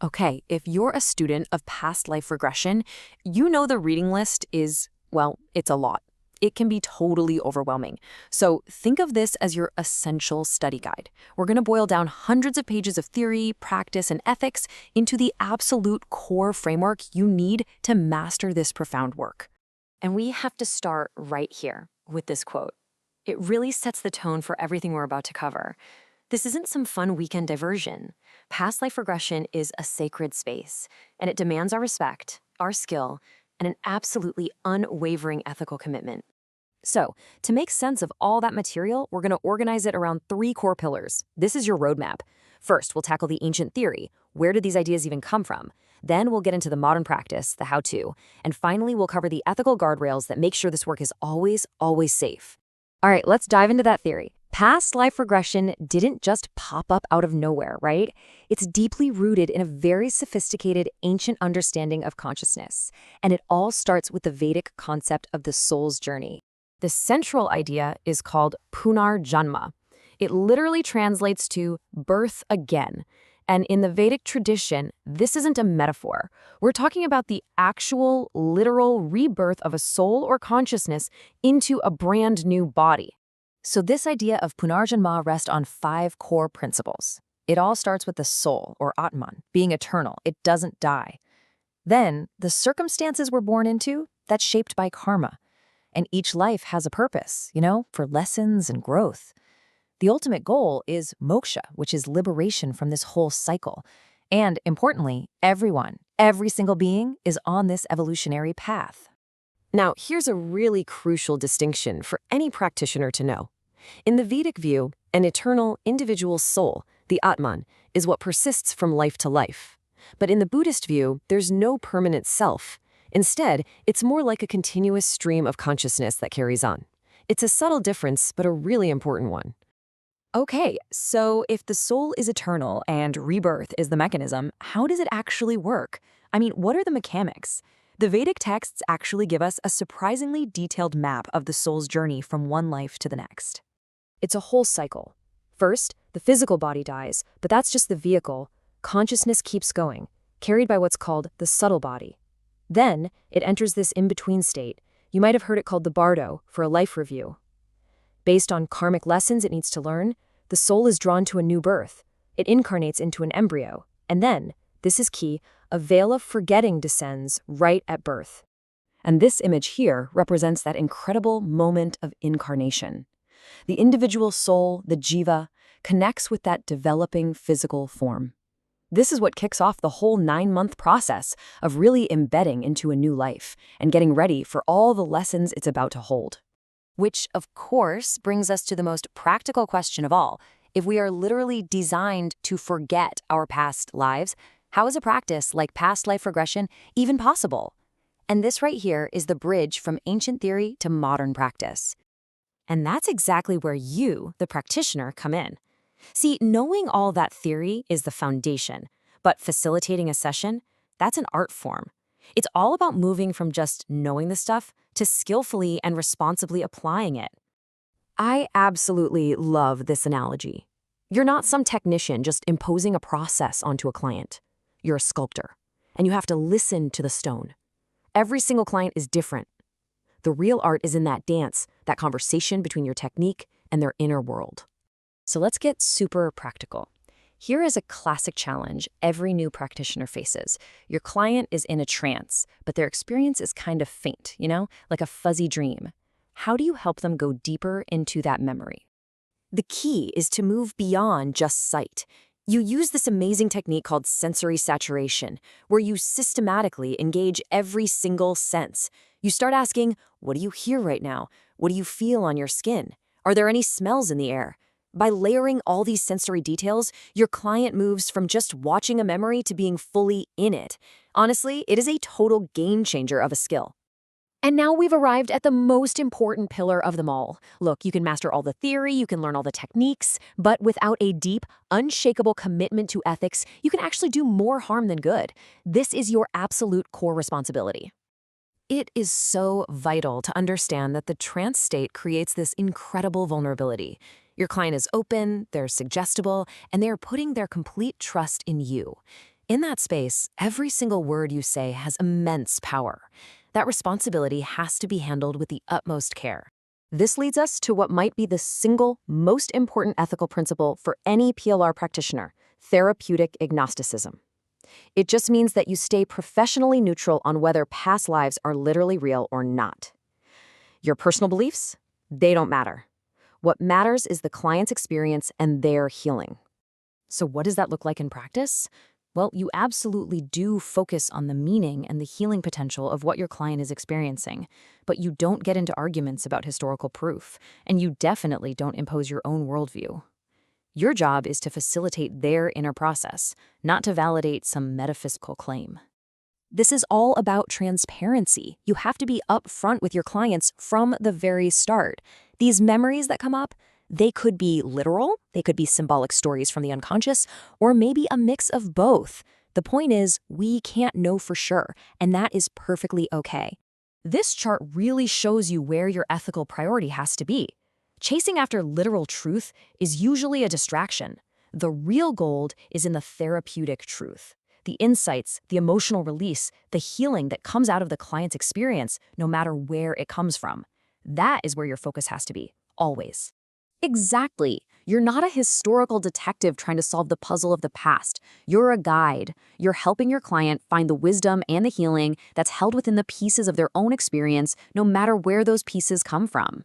Okay, if you're a student of past life regression, you know the reading list is, well, it's a lot. It can be totally overwhelming. So think of this as your essential study guide. We're going to boil down hundreds of pages of theory, practice, and ethics into the absolute core framework you need to master this profound work. And we have to start right here with this quote. It really sets the tone for everything we're about to cover. This isn't some fun weekend diversion. Past life regression is a sacred space, and it demands our respect, our skill, and an absolutely unwavering ethical commitment. So, to make sense of all that material, we're going to organize it around three core pillars. This is your roadmap. First, we'll tackle the ancient theory. Where did these ideas even come from? Then we'll get into the modern practice, the how-to. And finally, we'll cover the ethical guardrails that make sure this work is always, always safe. All right, let's dive into that theory. Past life regression didn't just pop up out of nowhere, right? It's deeply rooted in a very sophisticated ancient understanding of consciousness. And it all starts with the Vedic concept of the soul's journey. The central idea is called Punarjanma. It literally translates to birth again. And in the Vedic tradition, this isn't a metaphor. We're talking about the actual, literal rebirth of a soul or consciousness into a brand new body. So this idea of Punarjanma rests on 5 core principles. It all starts with the soul, or Atman, being eternal. It doesn't die. Then, the circumstances we're born into, that's shaped by karma. And each life has a purpose, for lessons and growth. The ultimate goal is moksha, which is liberation from this whole cycle. And importantly, every single being is on this evolutionary path. Now, here's a really crucial distinction for any practitioner to know. In the Vedic view, an eternal, individual soul, the Atman, is what persists from life to life. But in the Buddhist view, there's no permanent self. Instead, it's more like a continuous stream of consciousness that carries on. It's a subtle difference, but a really important one. Okay, so if the soul is eternal and rebirth is the mechanism, how does it actually work? I mean, what are the mechanics? The Vedic texts actually give us a surprisingly detailed map of the soul's journey from one life to the next. It's a whole cycle. First, the physical body dies, but that's just the vehicle. Consciousness keeps going, carried by what's called the subtle body. Then, it enters this in-between state. You might have heard it called the bardo for a life review. Based on karmic lessons it needs to learn, the soul is drawn to a new birth. It incarnates into an embryo. And then, this is key, a veil of forgetting descends right at birth. And this image here represents that incredible moment of incarnation. The individual soul, the jiva, connects with that developing physical form. This is what kicks off the whole 9-month process of really embedding into a new life and getting ready for all the lessons it's about to hold. Which, of course, brings us to the most practical question of all. If we are literally designed to forget our past lives, how is a practice like past life regression even possible? And this right here is the bridge from ancient theory to modern practice. And that's exactly where you, the practitioner, come in. See, knowing all that theory is the foundation, but facilitating a session, that's an art form. It's all about moving from just knowing the stuff to skillfully and responsibly applying it. I absolutely love this analogy. You're not some technician just imposing a process onto a client. You're a sculptor, and you have to listen to the stone. Every single client is different. The real art is in that dance, that conversation between your technique and their inner world. So let's get super practical. Here is a classic challenge every new practitioner faces. Your client is in a trance, but their experience is kind of faint, like a fuzzy dream. How do you help them go deeper into that memory? The key is to move beyond just sight. You use this amazing technique called sensory saturation, where you systematically engage every single sense. You start asking, what do you hear right now? What do you feel on your skin? Are there any smells in the air? By layering all these sensory details, your client moves from just watching a memory to being fully in it. Honestly, it is a total game changer of a skill. And now we've arrived at the most important pillar of them all. Look, you can master all the theory, you can learn all the techniques, but without a deep, unshakable commitment to ethics, you can actually do more harm than good. This is your absolute core responsibility. It is so vital to understand that the trance state creates this incredible vulnerability. Your client is open, they're suggestible, and they're putting their complete trust in you. In that space, every single word you say has immense power. That responsibility has to be handled with the utmost care. This leads us to what might be the single most important ethical principle for any PLR practitioner: therapeutic agnosticism. It just means that you stay professionally neutral on whether past lives are literally real or not. Your personal beliefs? They don't matter. What matters is the client's experience and their healing. So what does that look like in practice? Well, you absolutely do focus on the meaning and the healing potential of what your client is experiencing, but you don't get into arguments about historical proof, and you definitely don't impose your own worldview. Your job is to facilitate their inner process, not to validate some metaphysical claim. This is all about transparency. You have to be upfront with your clients from the very start. These memories that come up, they could be literal, they could be symbolic stories from the unconscious, or maybe a mix of both. The point is, we can't know for sure, and that is perfectly okay. This chart really shows you where your ethical priority has to be. Chasing after literal truth is usually a distraction. The real gold is in the therapeutic truth. The insights, the emotional release, the healing that comes out of the client's experience, no matter where it comes from. That is where your focus has to be, always. Exactly. You're not a historical detective trying to solve the puzzle of the past. You're a guide. You're helping your client find the wisdom and the healing that's held within the pieces of their own experience, no matter where those pieces come from.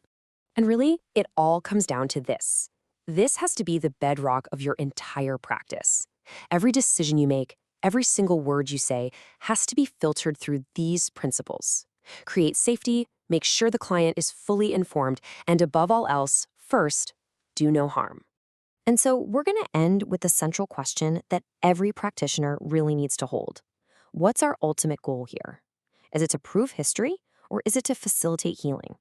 And really, it all comes down to this. This has to be the bedrock of your entire practice. Every decision you make, every single word you say has to be filtered through these principles. Create safety, make sure the client is fully informed, and above all else, first, do no harm. And so we're going to end with the central question that every practitioner really needs to hold. What's our ultimate goal here? Is it to prove history, or is it to facilitate healing?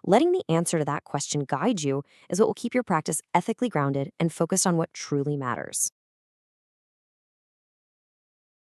Letting the answer to that question guide you is what will keep your practice ethically grounded and focused on what truly matters.